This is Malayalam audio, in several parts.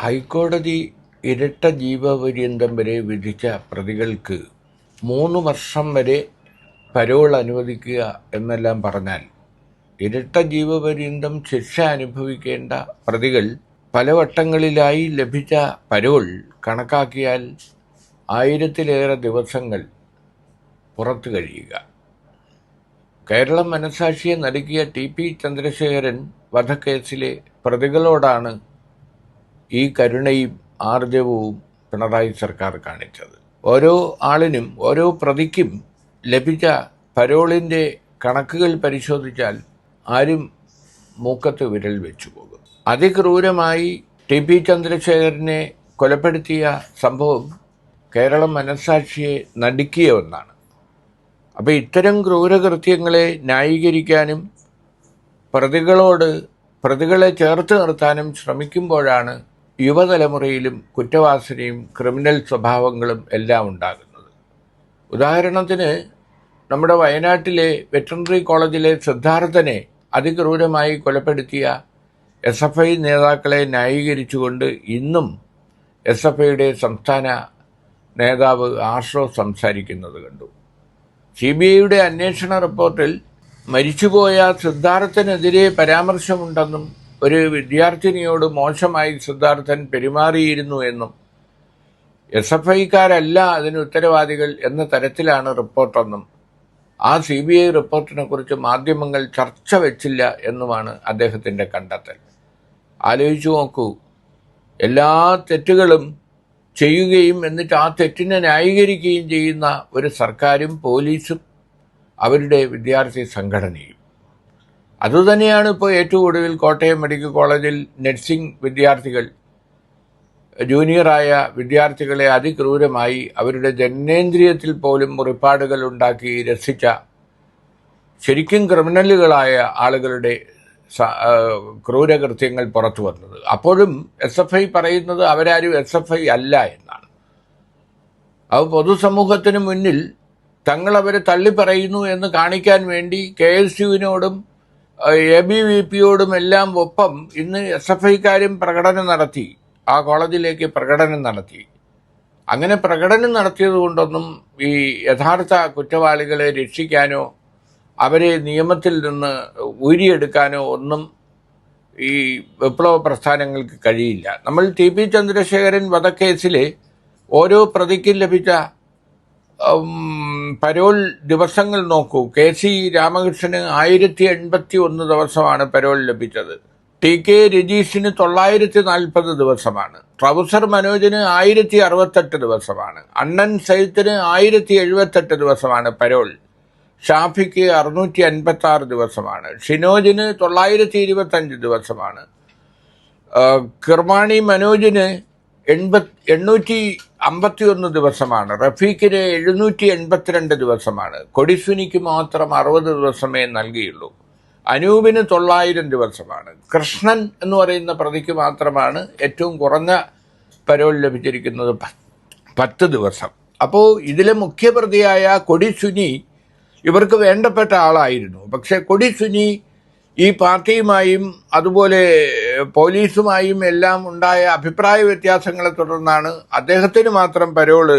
ഹൈക്കോടതി ഇരട്ട ജീവപര്യന്തം വരെ വിധിച്ച പ്രതികൾക്ക് 3 വർഷം വരെ പരോൾ അനുവദിക്കുക എന്നെല്ലാം പറഞ്ഞാൽ ഇരട്ട ജീവപര്യന്തം ശിക്ഷ അനുഭവിക്കേണ്ട പ്രതികൾ പലവട്ടങ്ങളിലായി ലഭിച്ച പരോൾ കണക്കാക്കിയാൽ 1000-ലേറെ ദിവസങ്ങൾ പുറത്തു കഴിയുക. കേരളം മനസാക്ഷിയെ നടുക്കിയ TP ചന്ദ്രശേഖരൻ വധക്കേസിലെ പ്രതികളോടാണ് ഈ കരുണയും ആർജവവും പിണറായി സർക്കാർ കാണിച്ചത്. ഓരോ ആളിനും ഓരോ പ്രതിക്കും ലഭിച്ച പരോളിൻ്റെ കണക്കുകൾ പരിശോധിച്ചാൽ ആരും മൂക്കത്ത് വിരൽ വെച്ചു പോകും. അതിക്രൂരമായി TP ചന്ദ്രശേഖരനെ കൊലപ്പെടുത്തിയ സംഭവം കേരളം മനസാക്ഷിയെ നടുക്കിയ ഒന്നാണ്. അപ്പോൾ ഇത്തരം ക്രൂരകൃത്യങ്ങളെ ന്യായീകരിക്കാനും പ്രതികളെ ചേർത്ത് നിർത്താനും ശ്രമിക്കുമ്പോഴാണ് യുവതലമുറയിലും കുറ്റവാസനയും ക്രിമിനൽ സ്വഭാവങ്ങളും എല്ലാം ഉണ്ടാകുന്നത്. ഉദാഹരണത്തിന് നമ്മുടെ വയനാട്ടിലെ വെറ്ററിനറി കോളേജിലെ സിദ്ധാർത്ഥനെ അതിക്രൂരമായി കൊലപ്പെടുത്തിയ SFI നേതാക്കളെ ന്യായീകരിച്ചുകൊണ്ട് ഇന്നും SFIയുടെ സംസ്ഥാന നേതാവ് ആർഷോ സംസാരിക്കുന്നത് കണ്ടു. CBIയുടെ അന്വേഷണ റിപ്പോർട്ടിൽ മരിച്ചുപോയ സിദ്ധാർത്ഥനെതിരെ പരാമർശമുണ്ടെന്നും ഒരു വിദ്യാർത്ഥിനിയോട് മോശമായി സിദ്ധാർത്ഥൻ പെരുമാറിയിരുന്നു എന്നും SFIക്കാരല്ല അതിന് ഉത്തരവാദികൾ എന്ന തരത്തിലാണ് റിപ്പോർട്ടെന്നും ആ CBI റിപ്പോർട്ടിനെ കുറിച്ച് മാധ്യമങ്ങൾ ചർച്ച വെച്ചില്ല എന്നുമാണ് അദ്ദേഹത്തിൻ്റെ കണ്ടെത്തൽ. ആലോചിച്ചു നോക്കൂ, എല്ലാ തെറ്റുകളും ചെയ്യുകയും എന്നിട്ട് ആ തെറ്റിനെ ന്യായീകരിക്കുകയും ചെയ്യുന്ന ഒരു സർക്കാരും പോലീസും അവരുടെ വിദ്യാർത്ഥി സംഘടനയും. അതുതന്നെയാണ് ഇപ്പോൾ ഏറ്റവും ഒടുവിൽ കോട്ടയം മെഡിക്കൽ കോളേജിൽ നഴ്സിംഗ് വിദ്യാർത്ഥികൾ, ജൂനിയറായ വിദ്യാർത്ഥികളെ അതിക്രൂരമായി അവരുടെ ജനനേന്ദ്രിയത്തിൽ പോലും മുറിപ്പാടുകൾ ഉണ്ടാക്കി രസിച്ച ശരിക്കും ക്രിമിനലുകളായ ആളുകളുടെ ക്രൂരകൃത്യങ്ങൾ പുറത്തു വന്നത്. അപ്പോഴും SFI പറയുന്നത് അവരാരും SFI അല്ല എന്നാണ്. അത് പൊതുസമൂഹത്തിന് മുന്നിൽ തങ്ങളവരെ തള്ളിപ്പറയുന്നു എന്ന് കാണിക്കാൻ വേണ്ടി KSUവിനോടും ABVPയോടും എല്ലാം ഒപ്പം ഇന്ന് SFIക്കാരും പ്രകടനം നടത്തി, ആ കോളേജിലേക്ക് പ്രകടനം നടത്തി. അങ്ങനെ പ്രകടനം നടത്തിയത് കൊണ്ടൊന്നും ഈ യഥാർത്ഥ കുറ്റവാളികളെ രക്ഷിക്കാനോ അവരെ നിയമത്തിൽ നിന്ന് ഊരിയെടുക്കാനോ ഒന്നും ഈ വിപ്ലവ പ്രസ്ഥാനങ്ങൾക്ക് കഴിയില്ല. നമ്മൾ TP ചന്ദ്രശേഖരൻ വധക്കേസിലെ ഓരോ പ്രതിക്കും ലഭിച്ച പരോൾ ദിവസങ്ങൾ നോക്കൂ. KC രാമകൃഷ്ണന് 1081 ദിവസമാണ് പരോൾ ലഭിച്ചത്. TK രജീഷിന് 940 ദിവസമാണ്. ട്രൗസർ മനോജിന് 1068 ദിവസമാണ്. അണ്ണൻ സൈത്തിന് 1078 ദിവസമാണ് പരോൾ. ഷാഫിക്ക് 656 ദിവസമാണ്. ഷിനോജിന് 925 ദിവസമാണ്. കിർമാണി മനോജിന് 851 ദിവസമാണ്. റഫീഖിന് 782 ദിവസമാണ്. കൊടിസുനിക്ക് മാത്രം 60 ദിവസമേ നൽകിയുള്ളൂ. അനൂപിന് 900 ദിവസമാണ്. കൃഷ്ണൻ എന്ന് പറയുന്ന പ്രതിക്ക് മാത്രമാണ് ഏറ്റവും കുറഞ്ഞ പരോൾ ലഭിച്ചിരിക്കുന്നത്, 10 ദിവസം. അപ്പോൾ ഇതിലെ മുഖ്യപ്രതിയായ കൊടിസുനി ഇവർക്ക് വേണ്ടപ്പെട്ട ആളായിരുന്നു. പക്ഷേ കൊടിസുനി ഈ പാർട്ടിയുമായും അതുപോലെ പോലീസുമായും എല്ലാം ഉണ്ടായ അഭിപ്രായ വ്യത്യാസങ്ങളെ തുടർന്നാണ് അദ്ദേഹത്തിന് മാത്രം പരോള്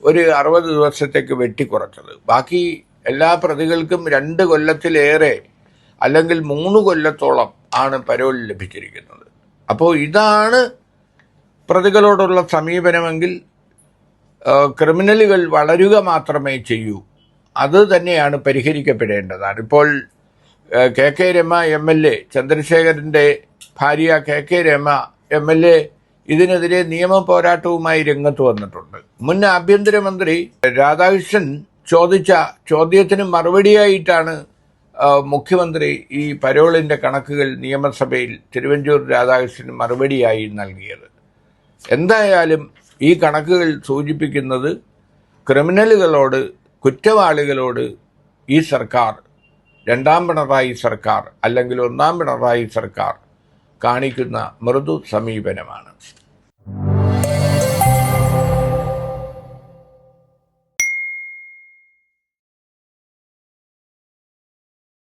ഒരു 60 ദിവസത്തേക്ക് വെട്ടിക്കുറച്ചത്. ബാക്കി എല്ലാ പ്രതികൾക്കും 2 കൊല്ലത്തിലേറെ അല്ലെങ്കിൽ 3 കൊല്ലത്തോളം ആണ് പരോൾ ലഭിച്ചിരിക്കുന്നത്. അപ്പോൾ ഇതാണ് പ്രതികളോടുള്ള സമീപനമെങ്കിൽ ക്രിമിനലുകൾ വളരുക മാത്രമേ ചെയ്യൂ. അത് തന്നെയാണ് പരിഹരിക്കപ്പെടേണ്ടതാണ്. ഇപ്പോൾ KK രമ MLA, ചന്ദ്രശേഖരൻ്റെ ഭാര്യ KK രമ MLA ഇതിനെതിരെ നിയമ പോരാട്ടവുമായി രംഗത്ത് വന്നിട്ടുണ്ട്. മുൻ ആഭ്യന്തരമന്ത്രി രാധാകൃഷ്ണൻ ചോദിച്ച ചോദ്യത്തിന് മറുപടിയായിട്ടാണ് മുഖ്യമന്ത്രി ഈ പരോളിൻ്റെ കണക്കുകൾ നിയമസഭയിൽ തിരുവഞ്ചൂർ രാധാകൃഷ്ണന് മറുപടിയായി നൽകിയത്. എന്തായാലും ഈ കണക്കുകൾ സൂചിപ്പിക്കുന്നത് ക്രിമിനലുകളോട്, കുറ്റവാളികളോട് ഈ സർക്കാർ, 2ാം പിണറായി സർക്കാർ അല്ലെങ്കിൽ 1ാം പിണറായി സർക്കാർ കാണിക്കുന്ന മൃദു സമീപനമാണ്.